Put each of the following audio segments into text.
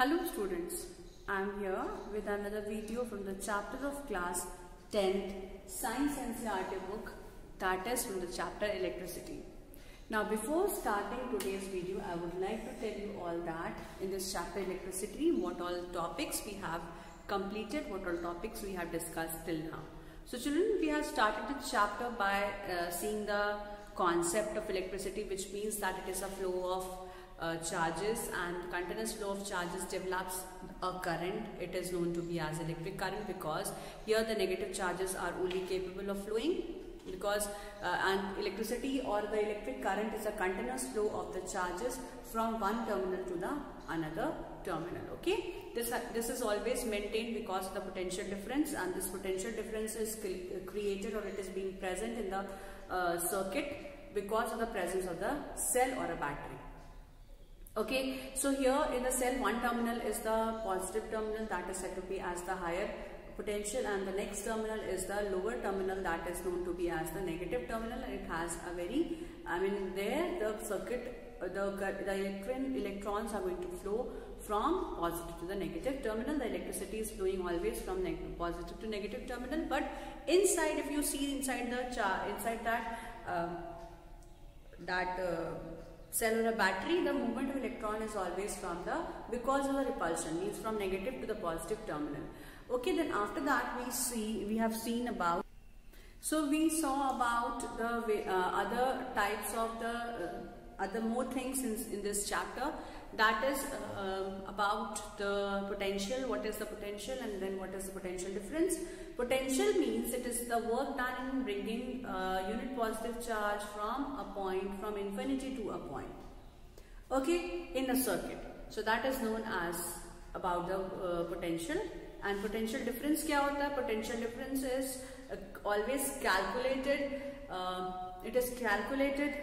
Hello students, I am here with another video from the chapter of class 10th Science NCERT book, that is from the chapter Electricity. Now before starting today's video, I would like to tell you all that in this chapter Electricity, what all topics we have completed, what all topics we have discussed till now. So children, we have started the chapter by seeing the concept of electricity, which means that it is a flow of charges, and continuous flow of charges develops a current. It is known to be as electric current because here the negative charges are only capable of flowing because and electricity or the electric current is a continuous flow of the charges from one terminal to the another terminal. Okay, this is always maintained because of the potential difference, and this potential difference is created, or it is being present in the circuit because of the presence of the cell or a battery. Okay, so here in the cell, one terminal is the positive terminal, that is said to be as the higher potential, and the next terminal is the lower terminal, that is known to be as the negative terminal. It has a very, there the circuit, the electrons are going to flow from positive to the negative terminal. The electricity is flowing always from positive to negative terminal, but inside, if you see inside that cell or a battery, the movement of electron is always from because of the repulsion, means from negative to the positive terminal. Okay, then after that we have seen about, so we saw about the other types of the other more things in this chapter, that is about the potential, what is the potential, and then what is the potential difference. Potential means it is the work done in bringing unit positive charge from a point, from infinity to a point, okay, in a circuit. So that is known as about the potential. And potential difference क्या होता है? Potential difference is always calculated. It is calculated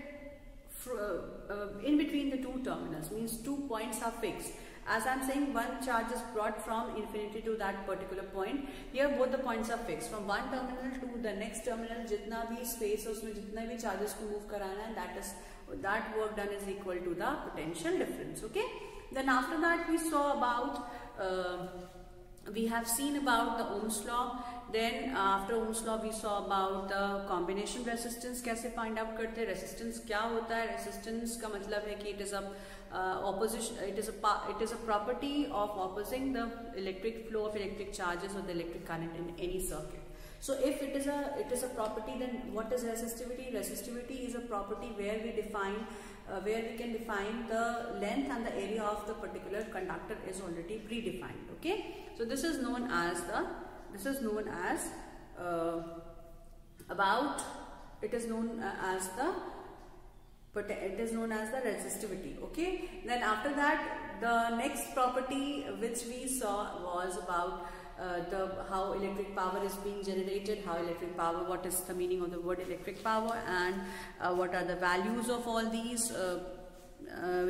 in between the two terminals, means 2 points are fixed. As I am saying, one charge is brought from infinity to that particular point. Here both the points are fixed. From one terminal to the next terminal, जितना भी space है उसमें जितने भी charges को move कराना है, that work done is equal to the potential difference. Okay. Then after that we saw about we have seen about the Ohm's law. Then after Ohm's law we saw about the combination resistance. कैसे find out करते हैं? Resistance क्या होता है? Resistance का मतलब है कि it is a opposition. It is a property of opposing the electric flow of electric charges or the electric current in any circuit. So if it is a property, then what is resistivity? Resistivity is a property where we define where we can define the length and the area of the particular conductor is already predefined. Okay, so this is known as the resistivity. Okay, then after that the next property which we saw was about how electric power is being generated, what is the meaning of the word electric power, and what are the values of all these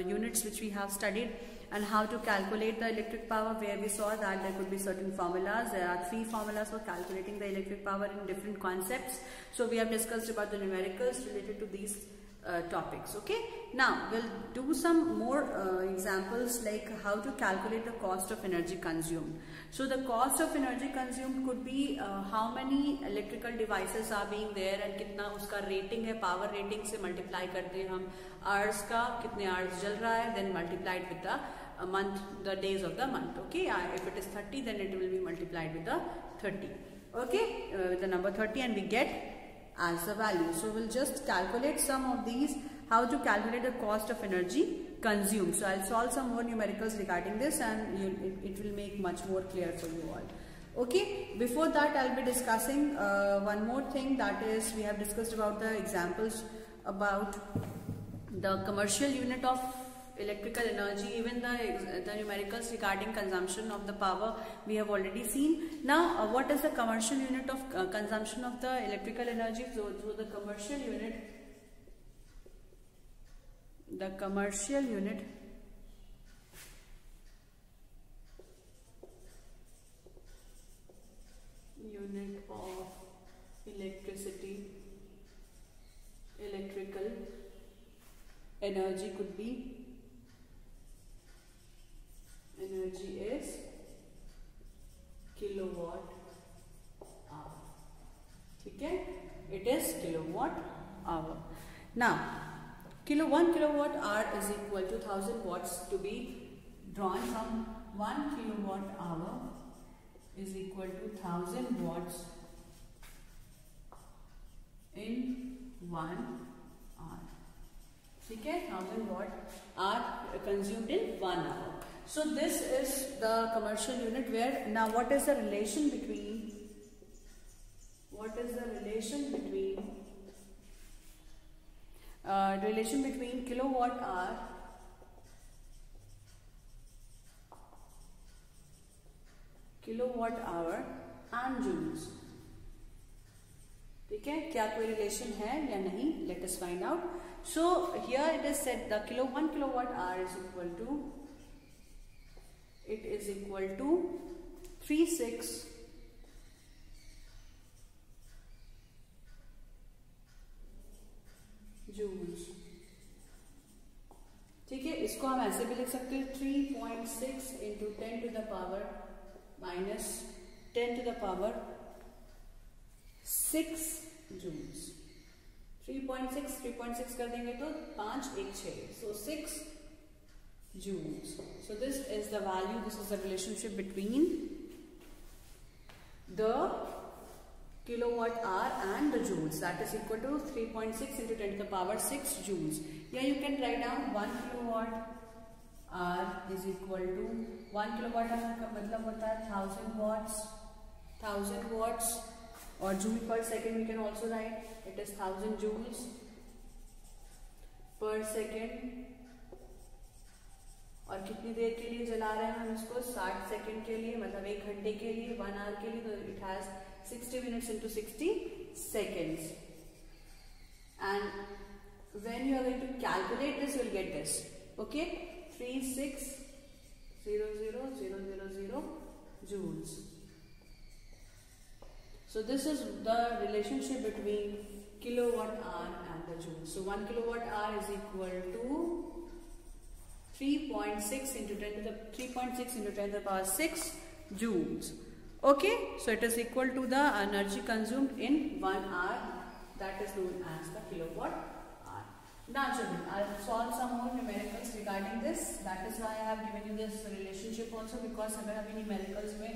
units which we have studied, and how to calculate the electric power, where we saw that there could be certain formulas. There are 3 formulas for calculating the electric power in different concepts. So we have discussed about the numericals related to these topics. Okay, now we'll do some more examples, like how to calculate the cost of energy consumed. So the cost of energy consumed could be how many electrical devices are being there and कितना उसका rating है, power rating से multiply करते हैं हम hours का, कितने hours जल रहा है, then multiplied with the month, the days of the month. Okay, if it is 30, then it will be multiplied with the 30. Okay, with the number 30, and we get as the value. So we'll just calculate some of these, how to calculate the cost of energy consumed. So I'll solve some more numericals regarding this, and it will make much more clear for you all. Okay, before that I'll be discussing one more thing, that is we have discussed about the examples about the commercial unit of electrical energy. Even the numericals regarding consumption of the power we have already seen. Now what is the commercial unit of consumption of the electrical energy? So the commercial unit of electrical energy could be energy is kilowatt hour. ठीक है, it is kilowatt hour. Now, 1 kilowatt hour is equal to 1000 watts. To be drawn from 1 kilowatt hour is equal to 1000 watts in 1 hour. ठीक है, 1000 watt are consumed in 1 hour. So this is the commercial unit where now what is the relation between kilowatt hour and joules. ठीक है, क्या कोई relation है या नहीं? Let us find out. So here it is said the 1 kilowatt hour is equal to 36 joules. ठीक है, इसको हम ऐसे भी लिख सकते हैं 3.6 into 10 to the power minus 10 to the power 6 joules. 3.6 कर देंगे तो 5 1 6, so 6 joules. So this is the value, this is the relationship between the kilowatt hour and the joules, that is equal to 3.6 into 10 to the power 6 joules. Here you can write down 1 kilowatt hour is equal to 1 kilowatt hour का मतलब होता है 1000 watts और joule per second we can also write it is 1000 joules per second. और कितनी देर के लिए जला रहे हैं हम इसको? 60 सेकेंड के लिए, मतलब 1 घंटे के लिए, 1 आवर के लिए. तो it has 60 minutes into 60 seconds. And when you are going to calculate this, you will get this. Okay, 3600000 joules. So this is the relationship between kilowatt hour and the joules. So 1 kilowatt hour is equal to 3.6 into 10 to the power 6 joules. Okay, so it is equal to the energy consumed in 1 hour, that is known as the kilowatt hour. Now children, I'll solve some more numericals regarding this. That is why I have given you this relationship also, because अगर अभी numericals में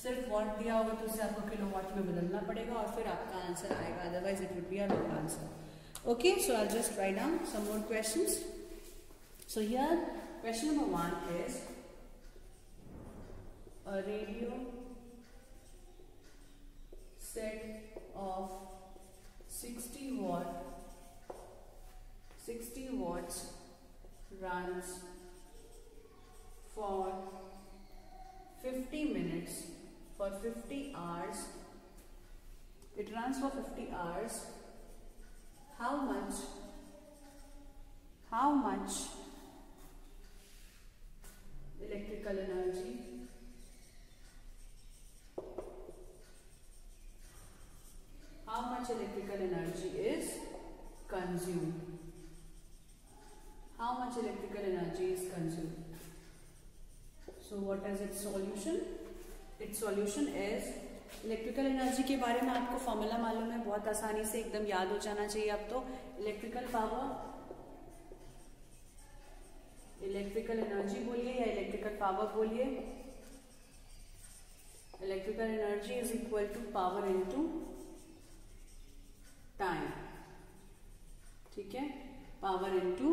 सिर्फ watt दिया होगा तो उसे आपको kilowatt में बदलना पड़ेगा और फिर आपका आंसर आएगा, otherwise it would be a wrong answer. Okay, so I'll just write down some more questions. So here question number 1 is a radio set of 60 watts runs for 50 minutes for 50 hours. It runs for 50 hours. How much electrical energy is consumed? How much electrical energy is consumed? So what is its solution? Its solution is, electrical energy के बारे में आपको formula मालूम है, बहुत आसानी से एकदम याद हो जाना चाहिए अब तो. इलेक्ट्रिकल एनर्जी बोलिए या इलेक्ट्रिकल पावर बोलिए. Electrical energy is equal to power into time. ठीक है, power into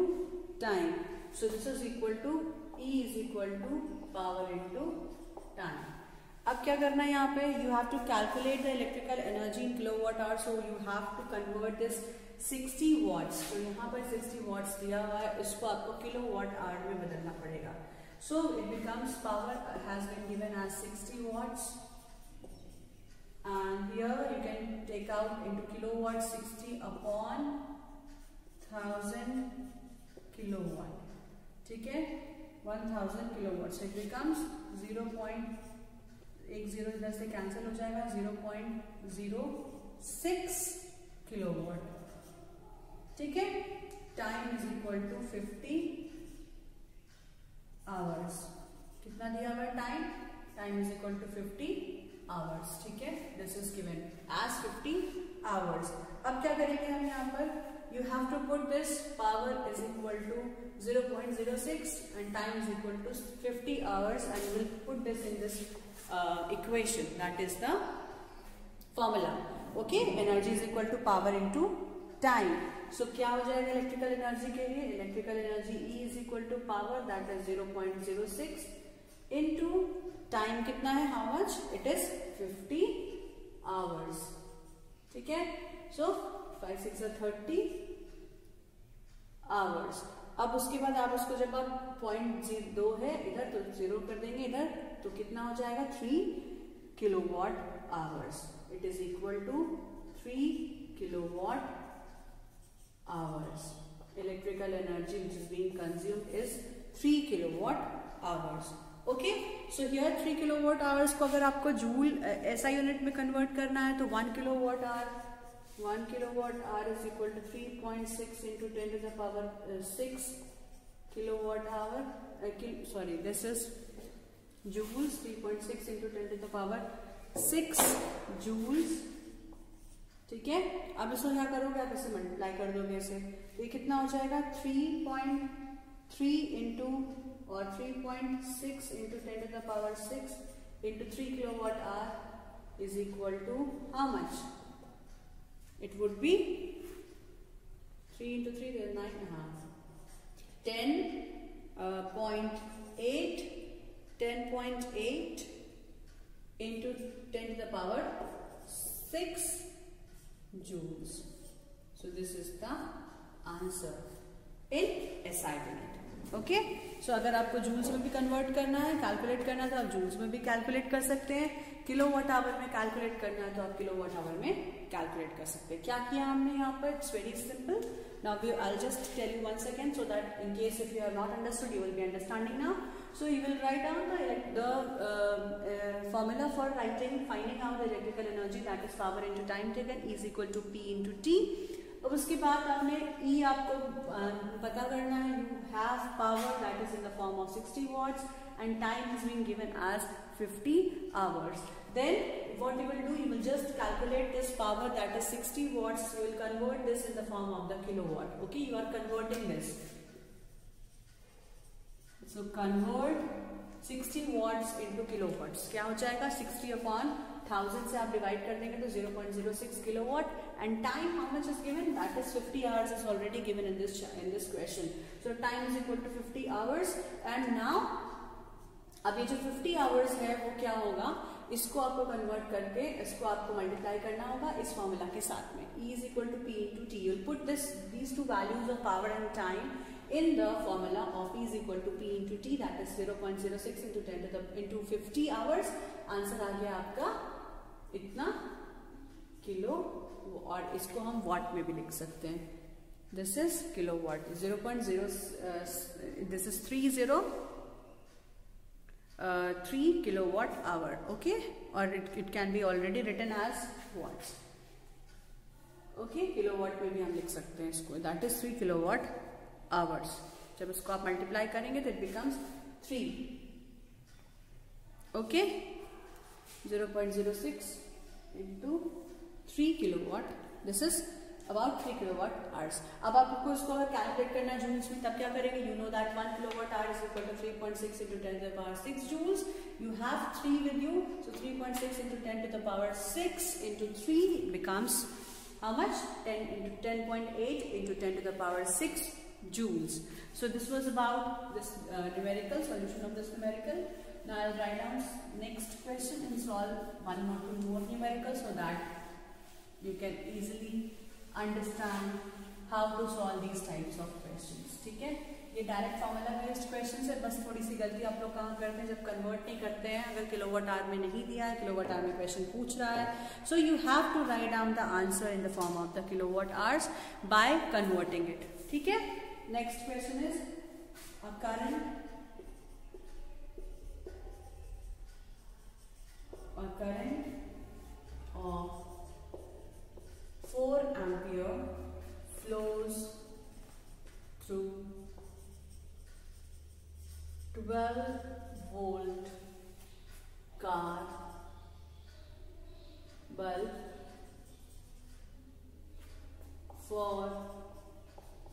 time. So this is equal to E is equal to power into time. अब क्या करना है यहाँ पे? You have to calculate the electrical energy in kilowatt hour. So you have to convert this 60 watts. तो यहाँ पर 60 watts दिया हुआ है, इसको आपको किलोवाट आवर में बदलना पड़ेगा. So it becomes power has been given as 60 watts and here you can take out into kilowatt 60 upon 1000 kilowatt. ठीक है, 1000 kilowatt. So it becomes 0.10 इधर से कैंसिल हो जाएगा, 0.06 किलोवाट. ठीक है, time is equal to 50 hours. कितना कितना दिया हुआ time, time is equal to 50 hours, ठीक है, this is given as 50 hours. अब क्या करेंगे हम यहाँ पर, you have to put this power is equal to 0.06 and time is equal to 50 hours and you will put this in this equation, that is the formula, okay, energy is equal to power into time। so क्या हो जाएगा electrical energy के लिए, electrical energy E is equal to power that is 0.06 into time कितना है, how much, it is 50 hours, ठीक है। सो 5 6 30 hours. अब उसके बाद आप उसको जब आप 0.2 है इधर तो 0 कर देंगे इधर, तो कितना हो जाएगा 3 kilowatt hours, it is equal to 3 kilowatt hours. Electrical energy which is being consumed is 3 kilowatt hours, okay. So here 3 kilowatt hours को अगर आपको जूल ऐसा यूनिट में कन्वर्ट करना है तो 1 kilowatt hour is equal to 3.6 into 10 to the power 6 kilowatt hour, sorry this is joules, 3.6 into 10 to the power 6 joules, ठीक है। अब इसको क्या करोगे, आप इसे मल्टीप्लाई कर दोगे इसे, तो ये कितना हो जाएगा 3.3 into और 3.6 into 10 to the power 6 into 3 kilowatt hour is equal to how much? It would be 3 into 3 there is 9.5, 10.8 into 10 to the power 6 joules. So this is the answer in SI unit. Okay, so अगर आपको joules में भी convert करना है, calculate करना है तो आप जूल्स में भी कैलकुलेट कर सकते हैं, किलोवाट आवर में कैलकुलेट करना है तो आप किलोवाट आवर में कैलकुलेट कर सकते हैं। क्या किया हमने यहाँ पर, it's very simple. Now I will just tell you 1 second so that in case if you have not understood you will be understanding now. So you will write down the formula for finding out the electrical energy, that is power into time taken, is equal to P into T। अब उसके बाद आपने E आपको पता करना है, you have power that is in the form of 60 watts and time is being given as 50 hours. Then what you will do, you will just calculate this power that is 60 watts, you will convert this in the form of the kilowatt, okay, you are converting this, so convert 60 watts into kilowatts, क्या हो जाएगा 60 upon 1000 से आप divide कर देंगे तो 0.06 kilowatt and time how much is given, that is 50 hours is already given in this question. So time is equal to 50 hours and now अब ये जो 50 आवर्स है वो क्या होगा, इसको आपको कन्वर्ट करके इसको आपको मल्टीप्लाई करना होगा इस फॉर्मूला के साथ में, E is equal to P into T। You'll put these two values of power and time in the formula of E is equal to P into T, that is 0.06 into 10 to the into 50 hours। Answer आ गया आपका इतना kilo, और इसको हम वाट में भी लिख सकते हैं, this is kilowatt, 0.0 this is 3 kilowatt hour, okay, और it can be already written as watts, okay, kilowatt में भी हम लिख सकते हैं इसको, दैट इज 3 किलोवाट आवर्स। जब इसको आप मल्टीप्लाई करेंगे तो it becomes 3, okay, 0.06 into 3 kilowatt, this is about 3 kilowatt hours। अब आपको इसको अगर कैलकुलेट करना है जूल्स में तब क्या करेंगे, you know that 1 kilowatt hour is equal to 3.6 into 10 to the power 6 joules, you have 3 with you, so 3.6 into 10 to the power 6 into 3 becomes how much, 10 into 10.8 into 10 to the power 6 joules। So this was about this numerical solution of this numerical। Now I'll write down next question and solve 1 or 2 more numericals so that you can easily understand how to solve these types of questions, ठीक है। ये direct formula based question है, बस थोड़ी सी गलती आप लोग कहाँ करते हैं जब कन्वर्ट नहीं करते हैं, अगर किलोवाट आवर में नहीं दिया है, किलोवाट आवर में क्वेश्चन पूछ रहा है, so you have to write down the answer in the form of the kilowatt hours by converting it, ठीक है। Next question is a current of 4 ampere flows through 12 volt volt car bulb for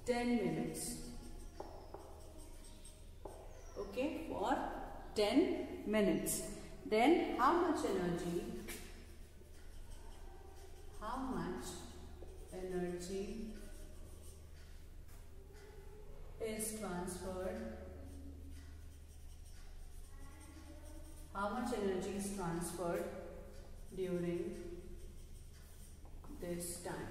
10 minutes. Okay, for 10 minutes. Then how much energy is transferred? How much energy is transferred during this time?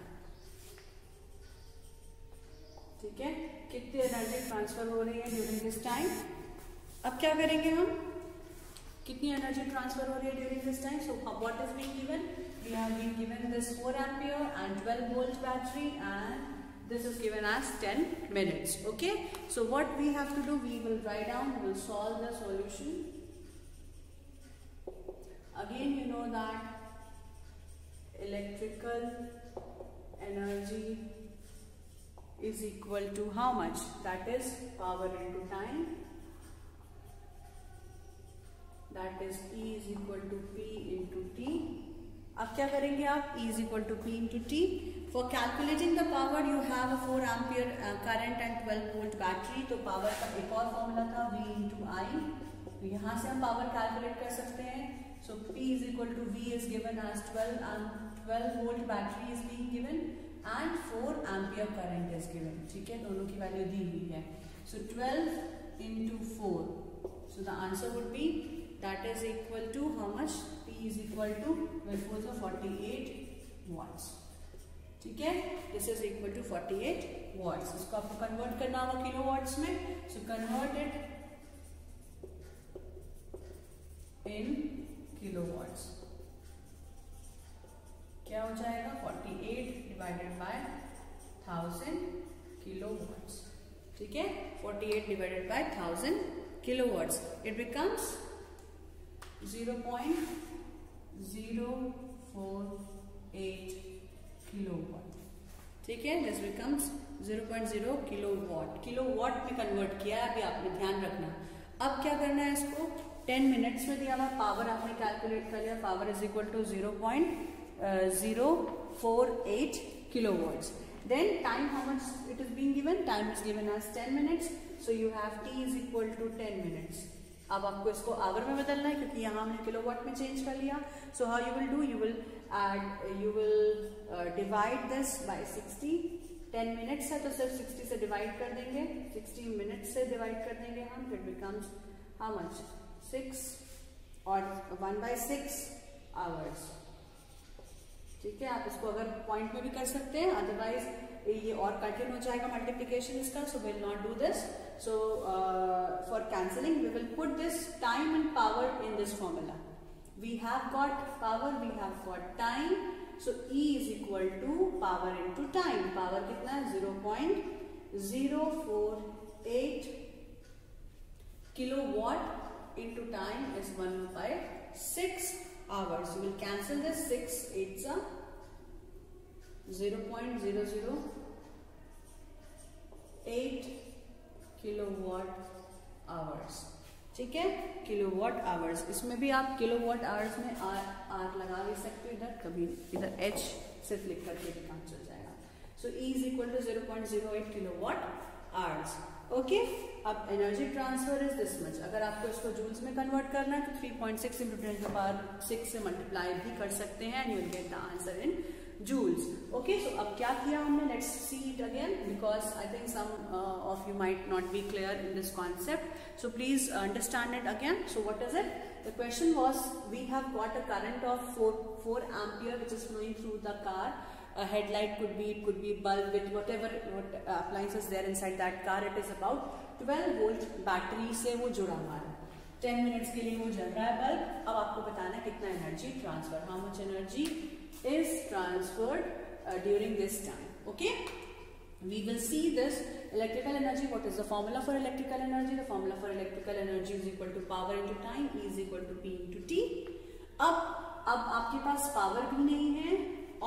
ठीक है, कितनी energy transfer हो रही है during this time? अब क्या करेंगे हम? कितनी एनर्जी ट्रांसफर हो रही है during this time? So what is been given? We have been given this 4 ampere and 12 volt battery, and this is given as 10 minutes. Okay, so what we have to do, we will write down, we will solve the solution. Again, you know that electrical energy is equal to how much? That is power into time. That is E is equal to P into T. अब क्या करेंगे आप? E is equal to P into T. For calculating the power, you have a 4 ampere current and 12 volt battery. तो power का एक और formula था V into I. तो यहाँ से हम पावर कैलकुलेट कर सकते हैं. So P is equal to V is given as 12 volt battery is being given and 4 ampere current is given. ठीक है, दोनों की वैल्यू दी हुई है. So 12 into 4. So the answer would be that is equal to how much? P is equal to 48 watts. ठीक है, this is equal to 48 watts. इसको आपको कन्वर्ट करना होगा किलोवाट्स में. So convert it in kilowatts. क्या हो जाएगा? 48 डिवाइडेड बाय 1000 kilowatts. ठीक है, 48 divided by 1000 kilowatts. It becomes 0.048 kilowatt. ठीक है, this becomes 0.0 kilowatt. किलोवाट में कन्वर्ट किया है, अभी आपने ध्यान रखना. अब क्या करना है इसको? 10 मिनट्स में दिया हुआ पावर आपने कैलकुलेट कर लिया. Power is equal to 0.048 kilowatts. Then time, how much it is being given? Time is given as 10 minutes. So you have T is equal to 10 minutes. अब आपको इसको आवर में बदलना है क्योंकि यहाँ हमने किलोवाट में चेंज कर लिया. So how you will do? You will divide this by 60. 10 minutes है तो सिर्फ 60 से डिवाइड कर देंगे. 60 मिनट्स से डिवाइड कर देंगे हम. It becomes how much? 6 और 1/6 hours. ठीक है, आप इसको अगर पॉइंट में भी कर सकते हैं, अदरवाइज ये और कठिन हो जाएगा मल्टीप्लिकेशन इसका. So will not do this. So for cancelling we will put this time and power in this formula. We have got power, we have got time. So E is equal to power into time. Power कितना है? 0.048 kilowatt into time is 1/6 hours. You will cancel this. 6 8s are 0.008 kilowatt hours. ठीक है, kilowatt hours. इसमें भी आप kilowatt hours में are लगा भी सकते हो. इधर कभी इधर H सिर्फ लिख करके भी काम चल जाएगा. So E is equal to 0.08 kilowatt hours. Okay, अब energy transfer is this much. अगर आपको इसको जूल्स में कन्वर्ट करना है तो 3.6 into 10⁻6 से मल्टीप्लाई भी कर सकते हैं. You will get the answer in joules. Okay, so अब क्या किया हमने? Let's see it again because I think some of you might not be clear in this concept. So please understand it again. So what is it? The question was we have got a current of 4 ampere which is flowing through the car. A headlight could be, it could be bulb with whatever appliances there inside that car. It is about 12 volt battery से वो जुड़ा हुआ है. 10 minutes के लिए वो जल रहा है बल्ब. अब आपको बताना है कितना energy transfer, how much energy is transferred during this time. Okay, we will see this electrical energy. What is the formula for electrical energy? The formula for electrical energy is equal to power into time. E is equal to P into T. अब आपके पास power भी नहीं है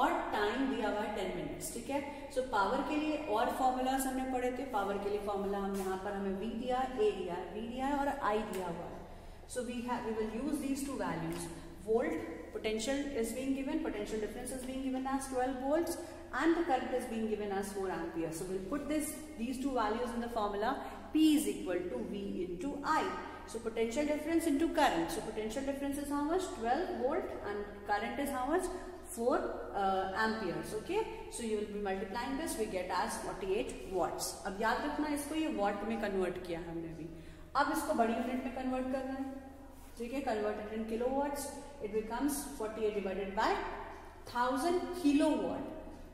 और time दिया हुआ है 10 minutes. ठीक है, सो पावर के लिए और फॉर्मूलाज हमने पढ़े थे. पावर के लिए फॉर्मूला हम यहाँ पर हमें V दिया, A दिया, V दिया है और I दिया हुआ है. So we will use these two values. Volt, potential is being given, potential difference is being given as 12 volts, and the current is being given as 4 amperes. So we'll put these two values in the formula. P is equal to V into I. So potential difference into current. So potential difference is how much? 12 volt, and current is how much? 4 amperes. Okay. So you will be multiplying this. We get as 48 watts. अब याद रखना इसको ये watt में convert किया हमने भी. अब इसको बड़ी यूनिट में convert करना है. ठीक है. Converted in kilowatts. It becomes 48 divided by 1000 kilowatt.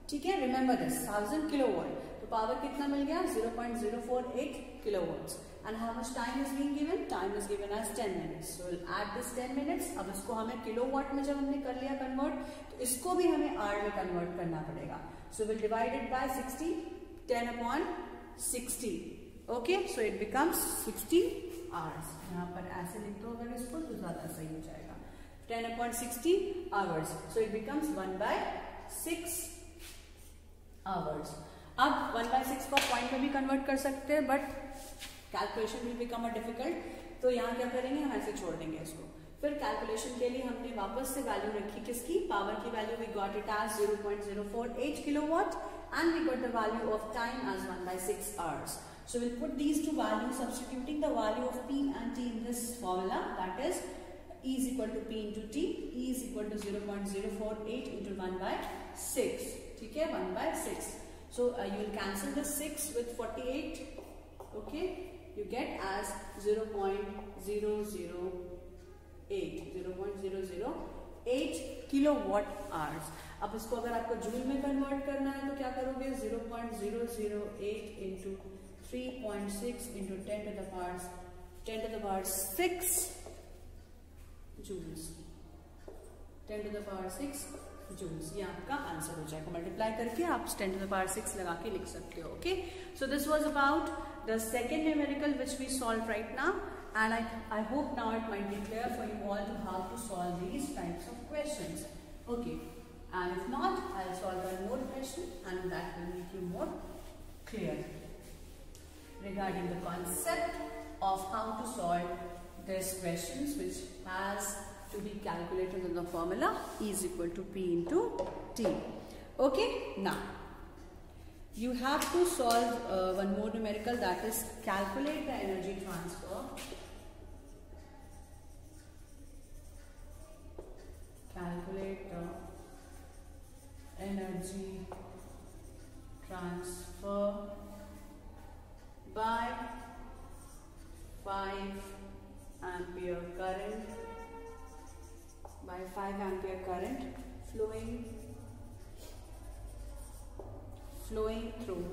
ठीक है. Remember this. 1000 kilowatt. तो पावर कितना मिल गया? 0.048 kilowatts. And how much time is being given? Time is given as 10 minutes. So we'll add this 10 minutes. अब इसको हमें किलोवाट में जब हमने कर लिया कन्वर्ट, तो इसको भी हमें आवर में कन्वर्ट करना पड़ेगा. So we'll divide it by 60. 10 upon 60. Okay. So it becomes 60 hours. यहाँ पर ऐसे लिख दो अगर इसको तो ज़्यादा सही हो जाएगा. 10 upon 60 hours. So it becomes 1/6 hours. अब 1/6 को पॉइंट में भी कन्वर्ट कर सकते हैं, but calculation will become difficult. तो यहाँ क्या करेंगे, हम ऐसे छोड़ देंगे इसको. फिर कैलकुलेशन के लिए हमने वापस से वैल्यू रखी किसकी? पावर की value. We got it as 0.048 kilowatt and we got the value of time as 1/6 hours. So we'll put these two values, substituting the value of P and T in this formula, that is E is equal to P into T. E is equal to 0.048 into 1/6. ठीक है, 1/6. So you will cancel the 6 with 48. Okay, you get as 0.008 kilowatt hours. अब इसको अगर आपको joule में convert करना है तो क्या करोगे? 0.008 into 3.6 into 10 to the power 6 joules. 10 to the power 6 joules. ये आपका आंसर हो जाएगा. मल्टीप्लाई करके आप 10 to the power 6 लगा के लिख सकते हो. Okay, so this was about the second numerical which we solved right now, and I hope now it might be clear for you all to how to solve these types of questions. Okay, and if not, I'll solve one more question and that will make you more clear regarding the concept of how to solve these questions which has to be calculated in the formula E is equal to P into T. Okay, now you have to solve one more numerical, that is calculate the energy transfer. Calculate the energy transfer by 5 ampere current, flowing through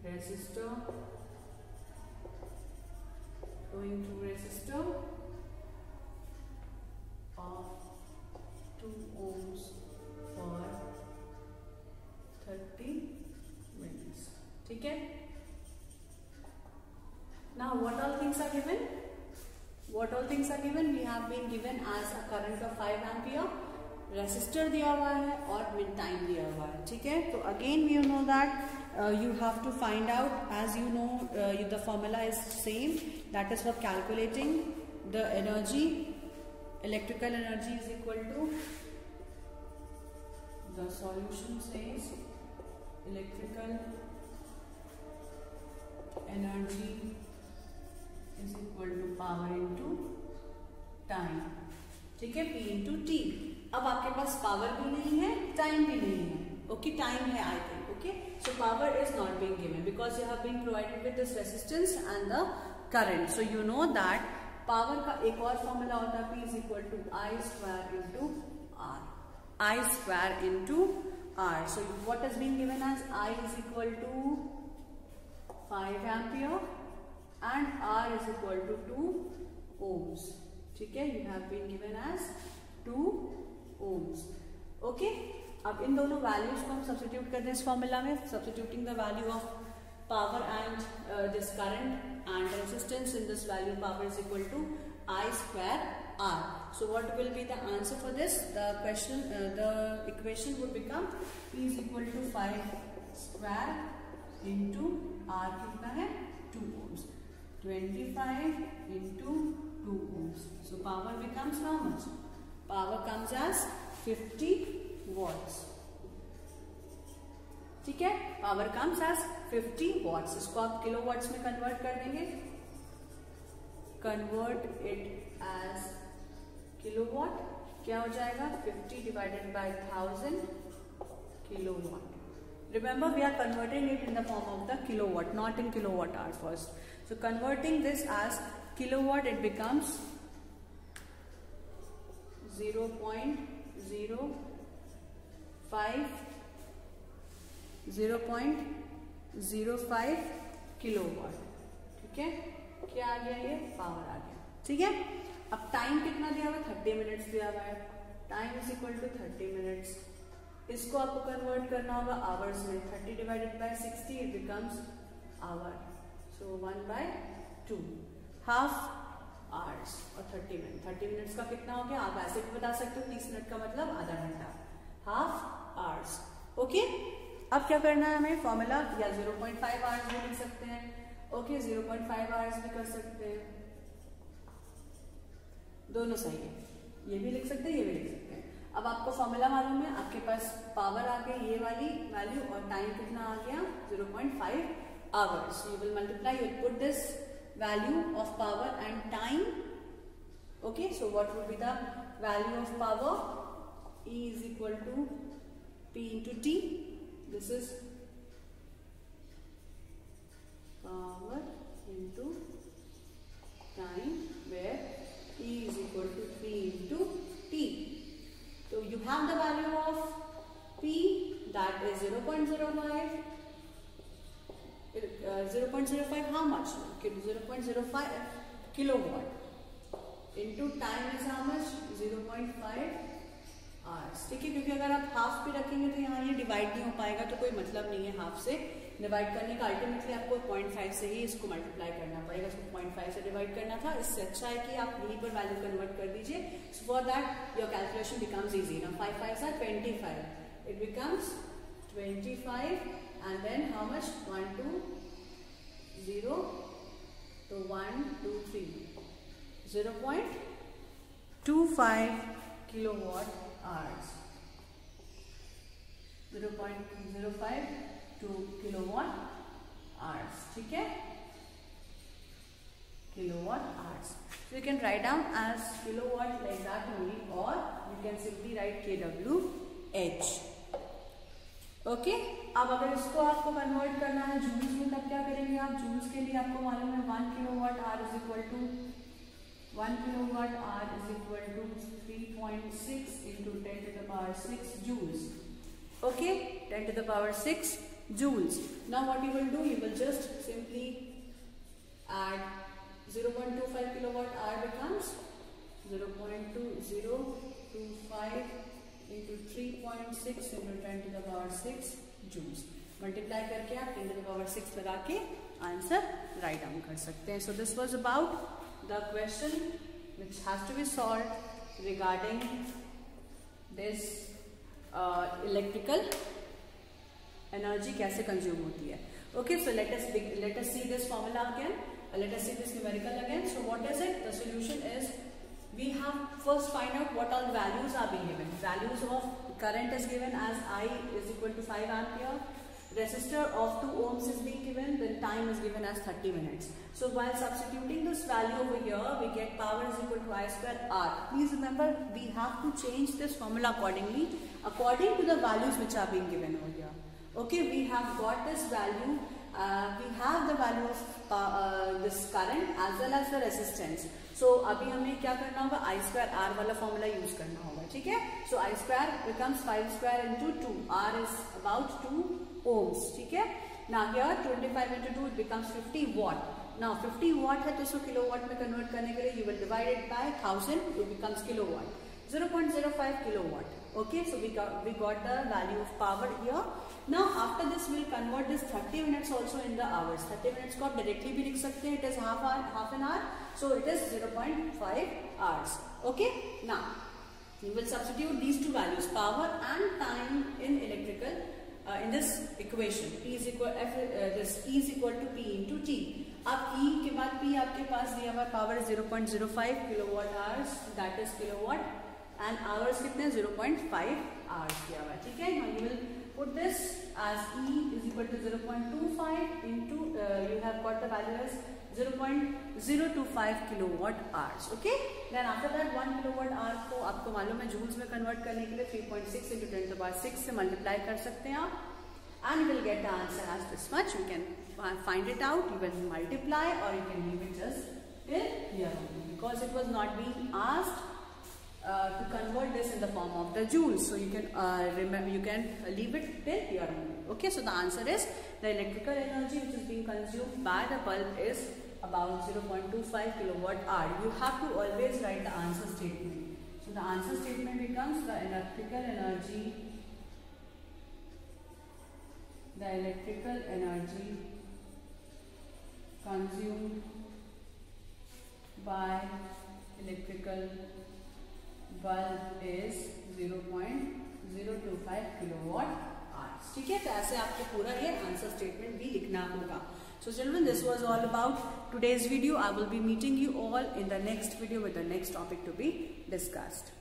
resistor, of 2 ohms for 30 minutes. ठीक है. Now what all things are given? We have been given as a current of 5 ampere, resistor दिया हुआ है और min time दिया हुआ है. ठीक है. तो again you know that you have to find out, as you know the formula is same, that is for calculating the energy. Electrical energy is equal to, the solution says electrical energy is equal to power into time. ठीक है, P into T. अब आपके पास power भी नहीं है, time भी नहीं है. ओके, टाइम है I think. Okay, so power is not being given because you have been provided with this resistance and the current. So you know that power का एक और फॉर्मूला होता है, P is equal to I square into R. I square into R. So what is being given as I is equal to 5 ampere and R is equal to 2 ohms. ठीक है, you have been given as 2 ohms. Okay, अब इन दोनों values को हम substitute करते हैं इस formula में. Substituting the value of power and this current and resistance in this value, power is equal to I square R. So what will be the answer for this? The equation would become P is equal to 5 square into R कितना है 2 ohms. तो 25 into 2 ohms. So power becomes how much? Power comes as 50 watts. ठीक है, power comes as 50 watts. इसको आप kilo watts में convert कर देंगे. Convert it as kilowatt. क्या हो जाएगा? 50 divided by 1000 kilowatt. Remember, we are converting it in the form of the kilowatt, not in kilowatt hour first. So converting this as kilowatt, it becomes 0.05 kilowatt. ठीक है, क्या आ गया? ये power आ गया. ठीक है, अब टाइम कितना दिया हुआ है? 30 मिनट्स दिया हुआ है. Time is equal to 30 minutes. इसको आपको कन्वर्ट करना होगा आवर्स में. 30 divided by 60 it becomes hour. So 1/2 half hours और 30 मिनट. 30 मिनट्स का कितना हो गया? आप ऐसे भी बता सकते हो 30 मिनट का मतलब आधा घंटा. Half hours. ओके, अब क्या करना है हमें? फॉर्मूला या 0.5 आवर्स भी लिख सकते हैं. ओके, 0.5 आवर्स भी कर सकते हैं. दोनों सही है. ये भी लिख सकते हैं, ये भी लिख सकते हैं. अब आपको फॉर्मूला मालूम है, आपके पास पावर आ गई ये वाली वैल्यू और टाइम कितना आ गया? 0.5 hours. You will multiply, you put this value of power and time. Okay, so what would be the value of power? E is equal to P into T. This is power into time, where E is equal to P into T. So you have the value of P, that is 0.05. 0.05 how much? 0.05 kilowatt into time is how much? 0.5 hours. ठीक है, क्योंकि अगर आप half भी रखेंगे तो यहाँ ये डिवाइड नहीं हो पाएगा, तो कोई मतलब नहीं है हाफ से डिवाइड करने का. अल्टीमेटली आपको 0.5 से ही इसको मल्टीप्लाई करना पड़ेगा. इसको 0.5 से डिवाइड करना था. इससे अच्छा है कि आप यहीं पर वैल्यू कन्वर्ट कर दीजिए. So for that your calculation becomes easy. ना 5 5 are 25. It becomes 25 and then how much? 1 2 0 to 1 2 3 0.25 kilowatt hours. 0.05 to kilowatt hours. ठीक है, kilowatt hours. So you can write down as kilowatt like that only, or you can simply write kWh. Okay, अब अगर इसको आपको convert करना है joules में, तब क्या करेंगे आप? जूल्स के लिए आपको मालूम है 1 kilowatt hour is equal to 3.6 into 10 to the power 6 joules. Okay, 10 to the power 6 joules. Now what you will do? You will just simply add 0.25 kilowatt hour becomes 0.2025 into 3.6 into 10 to the power 6 joules. Multiply करके आप 10 to the power 6 लगा के answer write down कर सकते हैं. So this was about the question which has to be solved regarding this electrical energy कैसे consume होती है. Okay, so let us see this formula again. Let us see this numerical again. So what is it? The solution is, we have first find out what all values are being given. Values of current is given as I is equal to 5 ampere. Resistor of 2 ohms is being given. Then time is given as 30 minutes. So while substituting this value over here, we get power is equal to I square R. Please remember, we have to change this formula accordingly, according to the values which are being given over here. Okay, we have got this value. We have the value of this current as well as the resistance. So अभी हमें क्या करना होगा? I square R वाला formula use करना होगा. ठीक है, so I square becomes 5 square into 2. R is about 2 ohms. ठीक है, now here 25 into 2 it becomes 50 watt. Now 50 watt है तो इसको किलोवाट में कन्वर्ट करने के लिए you will divide it by 1000, it becomes kilowatt. 0.05 kilowatt. Okay, so we got the value of power here. Now after this we will convert this 30 minutes also in the hours. 30 minutes को आप directly भी लिख सकते हैं, it is half an hour, so it is 0.5 hours. Okay, now we will substitute these two values, power and time, in electrical in this equation. P is equal to P into T. अब E के बाद P आपके पास दिया हुआ power 0.05 kilowatt hours, that is kilowatt, and hours कितने 0.5 hours दिया हुआ है, ठीक है। Now you will put this as E is equal to 0.25 into you have got the value as 0.025 kilowatt hours, okay। Then after that 1 kilowatt hour को आपको मालूम है जूल्स में कन्वर्ट करने के लिए 3.6 into 10 to the power 6 से multiply कर सकते हैं आप, and you will get the answer as this much. You can find it out, you can multiply or you can leave it just till here only, because it was not being asked to convert this in the form of the joules, so you can remember, you can leave it till here only, okay। So the answer is the electrical energy which is being consumed by the bulb is about 0.25 kilowatt hour. You have to always write the answer statement. So the answer statement becomes the electrical energy consumed by electrical bulb is 0.025 kilowatt hours, ठीक है। तो ऐसे आपको पूरा ये answer statement भी लिखना होगा। So children, this was all about today's video. I will be meeting you all in the next video with the next topic to be discussed.